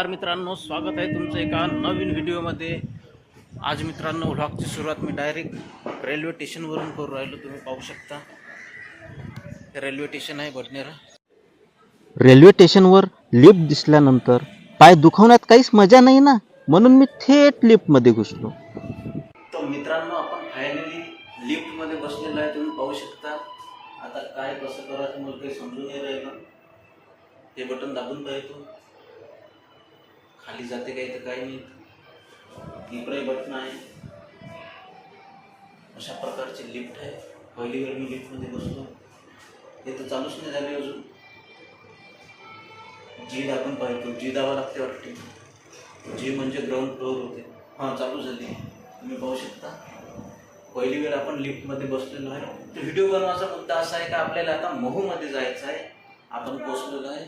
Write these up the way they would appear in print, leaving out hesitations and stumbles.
नमस्कार मित्रांनो, स्वागत आहे तुमचं एका नवीन व्हिडिओमध्ये। आज मित्रांनो व्लॉगची सुरुवात मी डायरेक्ट रेल्वे स्टेशनवरून करू राहिलो। तुम्ही पाहू शकता रेल्वे स्टेशन आहे बडनेरा। रेल्वे स्टेशनवर लिफ्ट दिसल्यानंतर पाय दुखवण्यात काहीच मजा नाही ना, म्हणून मी थेट लिफ्टमध्ये घुसलो। तर मित्रांनो आपण फायनली लिफ्टमध्ये बसलेलो आहे। तुम्ही पाहू शकता। आता काय कसं करायचं मला काही समजून नाही राहिलं। हे बटन दाबून पाहतो, खाली जाते काही तर काही नाही। इकडे बटन आहे। अशा प्रकारची लिफ्ट आहे। पहिली वेळ मी लिफ्टमध्ये बसलो, हे तर चालूच नाही झाले अजून। जी दाबून पाहतो, जी दाबा लागते वाटते। जी म्हणजे ग्राउंड फ्लोअर होते। हां, चालू झाली। तुम्ही पाहू शकता पहिली वेळ आपण लिफ्टमध्ये बसलेलो आहे। तर व्हिडिओ बनवायचा मुद्दा असा आहे का आपल्याला आता महूमध्ये जायचं आहे। आपण पोहोचलेलो आहे।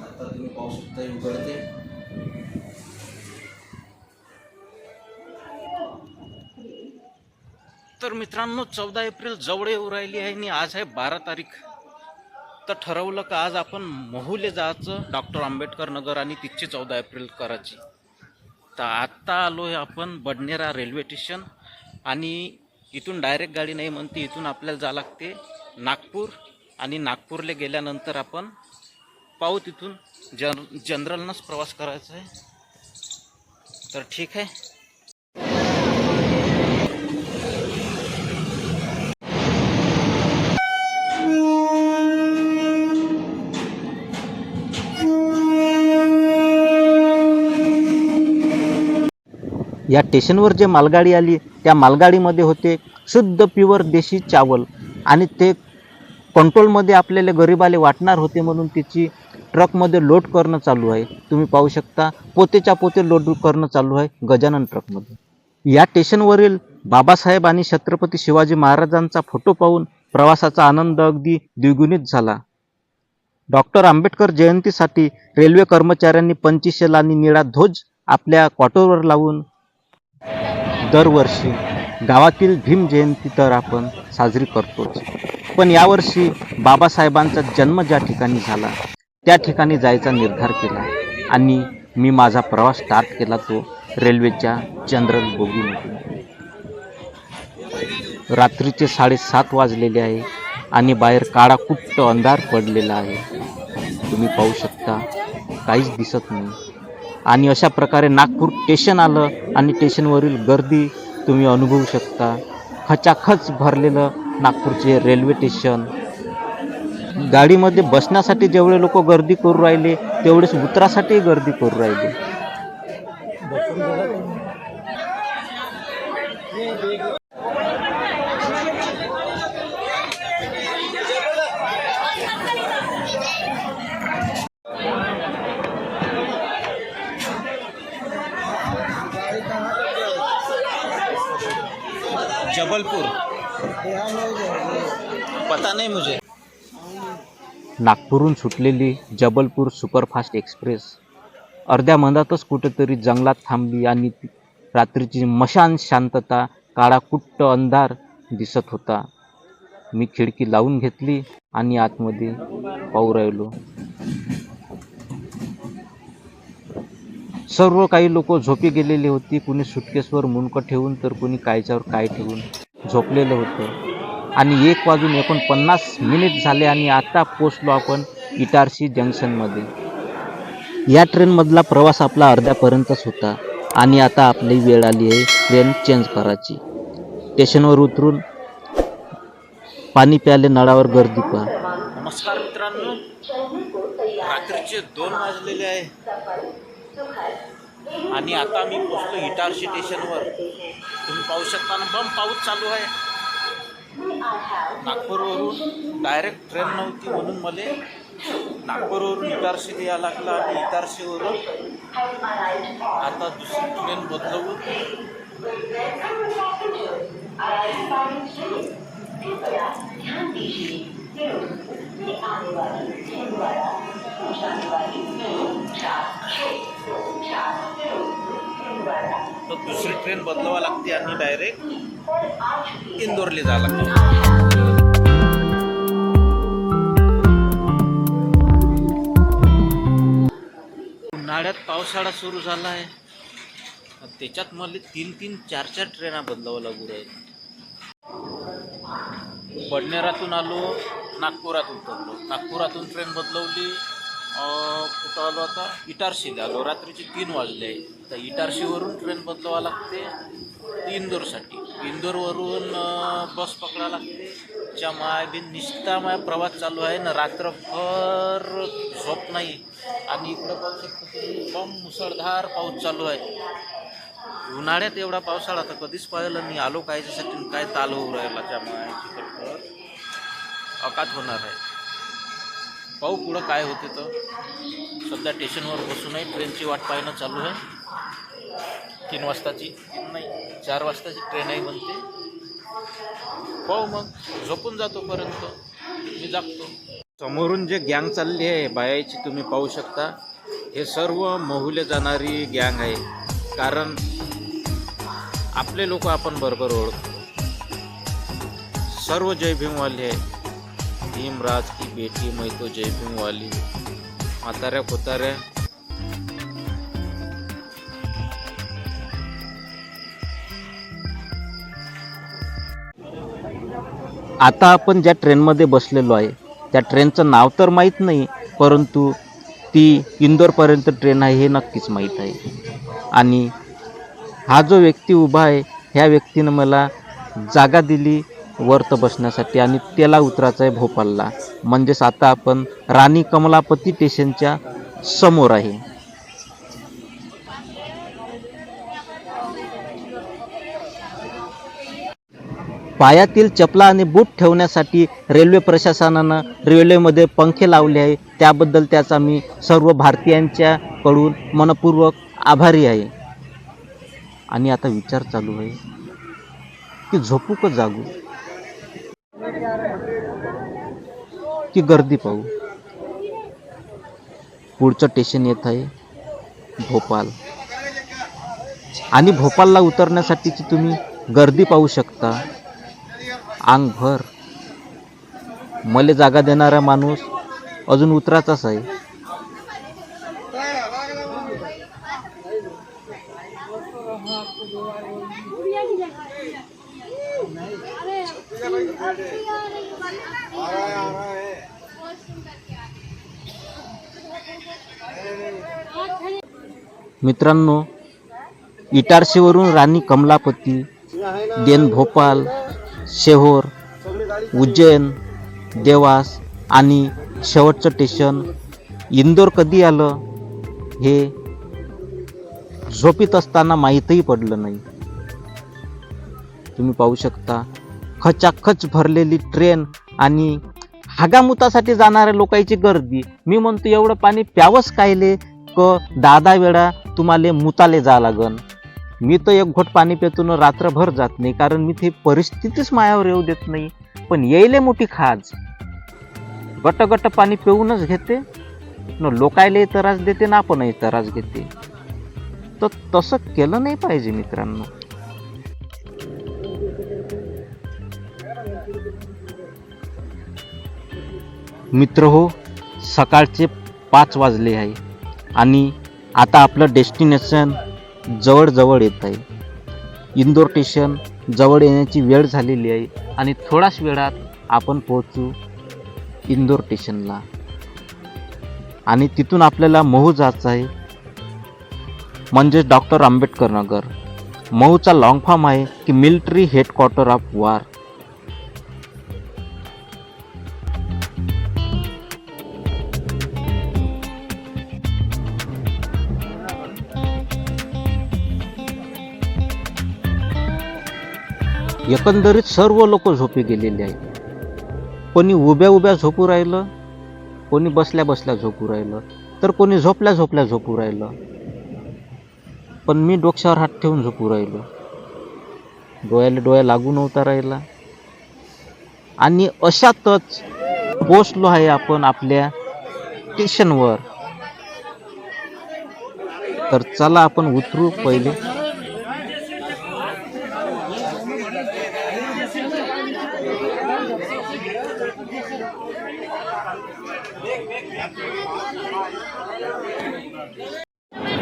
आता तुम्ही पाहू शकता उघडते। तर मित्रांनो 14 एप्रिल जवळ येऊ राहिली आहे आणि आज आहे 12 तारीख। तर ठरवलं का आज आपण महूले जायचं, डॉक्टर आंबेडकर नगर आणि तिथची 14 एप्रिल करायची। तर आत्ता आलो आहे आपण बडनेरा रेल्वे स्टेशन आणि इथून डायरेक्ट गाडी नाही म्हणते, इथून आपल्याला जावं लागते नागपूर आणि नागपूरला गेल्यानंतर आपण पाहू तिथून जनरलनंच प्रवास करायचा आहे। तर ठीक आहे। या स्टेशनवर जे मालगाडी आली त्या मालगाडीमध्ये होते शुद्ध प्युअर देशी चावल आणि ते कंट्रोलमध्ये आपल्याला गरीबाले वाटणार होते, म्हणून तिची ट्रकमध्ये लोड करणं चालू आहे। तुम्ही पाहू शकता पोतेच्या पोते लोड करणं चालू आहे गजानन ट्रकमध्ये। या स्टेशनवरील बाबासाहेब आणि छत्रपती शिवाजी महाराजांचा फोटो पाहून प्रवासाचा आनंद अगदी द्विगुणित झाला। डॉक्टर आंबेडकर जयंतीसाठी रेल्वे कर्मचाऱ्यांनी 2500 आणि निळा ध्वज आपल्या क्वार्टरवर लावून दरवर्षी गावातील भीम जयंती तर आपण साजरी करतोच, पण यावर्षी बाबासाहेबांचा जन्म ज्या ठिकाणी झाला त्या ठिकाणी जायचा निर्धार केला आणि मी माझा प्रवास स्टार्ट केला तो रेल्वेच्या जनरल बोगीमधून। रात्रीचे 7:30 वाजलेले आहे आणि बाहेर काळा कुट्ट अंधार पडलेला आहे। तुम्ही पाहू शकता काहीच दिसत नाही आणि अशा प्रकारे नागपूर स्टेशन आलं आणि स्टेशनवरील गर्दी तुम्ही अनुभवू शकता। खचाखच भरलेलं नागपूरचे रेल्वे स्टेशन। गाडीमध्ये बसण्यासाठी जेवढे लोक गर्दी करू राहिले तेवढेच उतरासाठी गर्दी करू राहिले। जबलपुर पता नहीं मुझे। नागपूरहून सुटलेली जबलपूर सुपरफास्ट एक्सप्रेस अर्ध्या मधातच कुठेतरी जंगलात थांबली आणि रात्रीची मशान शांतता, काळा कुट्ट अंधार दिसत होता। मी खिडकी लावून घेतली आणि आतमध्ये पाहू राहिलो। सर्व काही लोक झोपी गेलेली होती। कुणी सुटकेसवर मुंडकं ठेवून तर कुणी कायच्यावर काय ठेवून झोपलेलं होतं आणि 1:49 झाले आणि आता पोचलो आपण इटारसी जंक्शनमध्ये। या ट्रेनमधला प्रवास आपला अर्ध्यापर्यंतच होता आणि आता आपली वेळ आली आहे ट्रेन चेंज करायची। स्टेशनवर उतरून पाणी प्याले, नळावर गर्दी पहा। नमस्कार मित्रांनो, रात्रीचे 2 वाजलेले आहे आणि आता मी पोहोचलो इटारसी स्टेशनवर। तुम्ही पाहू शकता ना, बम पाऊस चालू आहे। नागपूरवरून डायरेक्ट ट्रेन नव्हती म्हणून मला नागपूरवरून इटारसी यायला लागला आणि इटारसीवरून आता दुसरी ट्रेन बदलवून तो दुसरी ट्रेन बदलावा लागते आणि डायरेक्ट इंदोरला जावं लागतं। उन्हाळ्यात पावसाळा सुरू झाला आहे, त्याच्यात मला 3-4 ट्रेना बदलावं लागू राहील. बडनेरातून आलो, नागपुरात उतरलो, नागपुरातून ट्रेन बदलवली, कुठं आलो आता, इटारशीला आलो. रात्रीचे 3 वाजले. तर इटारशीवरून ट्रेन बदलावा लागते इंदोरसाठी. इंदोरवरून बस पकडा लागते. च्या माय बिन निस्ता माय प्रवास चालू आहे ना, रात्रभर झोप नाही. आणि इकडं पाऊस एकदम मुसळधार पाऊस चालू आहे. उन्हाळ्यात एवढा पावसाळा तर कधीच पाहिलं नाही. आलो कायच्यासाठी काय ताल होऊ राहिला, त्यामुळे चिखलकर अकात होणार आहे. पाहू पुढं काय होते. तर सध्या स्टेशनवर बसूनही ट्रेनची वाट पाहणं चालू आहे. 3 वाजताची नाही, 4 वाजताची ट्रेन आहे म्हणते. पाहू मग, झोपून जातोपर्यंत मी जागतो. समोरून जे गँग चालली आहे बायाची तुम्ही पाहू शकता. हे सर्व मोहुले जाणारी गँग आहे. कारण आपले लोक आपण बरोबर ओळखतो. सर्व जय भीमवाले आहे. भीमराज की बेटी मैं तो जय भीमवाली. म्हाताऱ्या कोताऱ्या आता आपण ज्या ट्रेनमध्ये बसलेलो आहे त्या ट्रेनचं नाव तर माहीत नाही, परंतु ती इंदोरपर्यंत ट्रेन आहे हे नक्कीच माहीत आहे. आणि हा जो व्यक्ती उभा आहे ह्या व्यक्तीनं मला जागा दिली वरत बसण्यासाठी आणि त्याला उतरायचं आहे भोपाळला. म्हणजेच आता आपण राणी कमलापती स्टेशनच्या समोर आहे. पायातील चपला आणि बूट ठेवण्यासाठी रेल्वे प्रशासनानं रेल्वेमध्ये पंखे लावले आहे. त्याबद्दल त्याचा मी सर्व भारतीयांच्याकडून मनपूर्वक आभारी आहे. आणि आता विचार चालू आहे की झोपू का जागू, की गर्दी पाहू. पुढचं स्टेशन येत आहे भोपाळ. आणि भोपाळला उतरण्यासाठीची तुम्ही गर्दी पाहू शकता. अंगभर. मला जागा देणारा माणूस अजून उतराचाच आहे. मित्रांनो, इटारसीवरून राणी कमलापती, देन भोपाळ, शेहोर, उज्जैन, देवास आणि शेवटचं स्टेशन इंदोर कधी आलं हे झोपीत असताना माहीतही पडलं नाही. तुम्ही पाहू शकता खचाखच भरलेली ट्रेन आणि हागामुतासाठी जाणाऱ्या लोकांची गर्दी. मी म्हणतो एवढं पाणी प्यावंच कायले क 10 वेळा तुम्हाला मुताले जा लागन. मी तर एक घोट पाणी पितो न रात्रभर जात नाही, कारण मी ते परिस्थितीच मायावर येऊ देत नाही. पण येईले मोठी खाज. गट गट पाणी पिऊनच घेते न, लोकायले त्रास देते ना आपणही त्रास घेते. तर तसं केलं नाही पाहिजे मित्रांनो. मित्र हो, सकाळचे 5 वाजले आहे आणि आता आपलं डेस्टिनेशन जवळ येत आहे. इंदोर स्टेशन जवळ येण्याची वेळ झालेली आहे आणि थोड्याच वेळात आपण पोहोचू इंदोर स्टेशनला. आणि तिथून आपल्याला महू जायचं आहे, म्हणजेच doctor Ambedkar Nagar. महूचा long form आहे की मिलिटरी हेडक्वार्टर ऑफ वॉर. एकंदरीत सर्व लोक झोपी गेलेले आहेत. कोणी उभ्या झोपू राहिलं, कोणी बसल्या झोपू राहिलं, तर कोणी झोपल्या झोपू राहिलं. पण मी डोक्यावर हात ठेवून झोपू राहिलो. डोळ्या लागू नव्हता राहिला. आणि अशातच पोचलो आहे आपण आपल्या स्टेशनवर. तर चला आपण उतरू पहिले.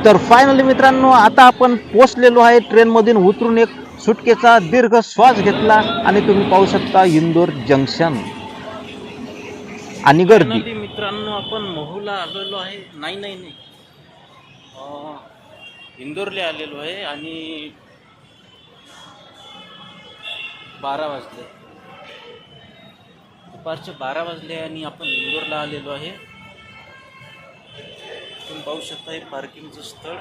तर फायनली मित्रांनो आता आपण पोचलेलो आहे. ट्रेनमधून उतरून एक सुटकेचा दीर्घ श्वास घेतला आणि तुम्ही पाहू शकता इंदोर जंक्शन आणि गर्दी. Finally मित्रांनो आपण महूला आलेलो आहे. नाही इंदोरला आलेलो आहे आणि 12 वाजले, दुपारचे 12 वाजले आणि आपण इंदोरला आलेलो आहे. तुम्ही पाहू शकता हे पार्किंगचं स्थळ.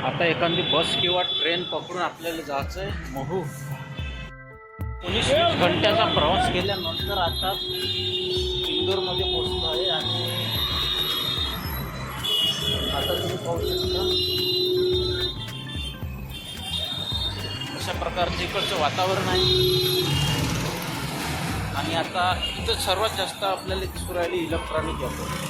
आता एखादी बस किंवा ट्रेन पकडून आपल्याला जायचं आहे महू. 19-20 घंट्याचा प्रवास केल्यानंतर आता इंदोरमध्ये पोहोचलो आहे आणि आता तुम्ही पाहू शकता अशा प्रकारचं इकडचं वातावरण आहे. आणि आता इथं सर्वात जास्त आपल्याला दिसू राहिली इलेक्ट्रॉनिक वापर.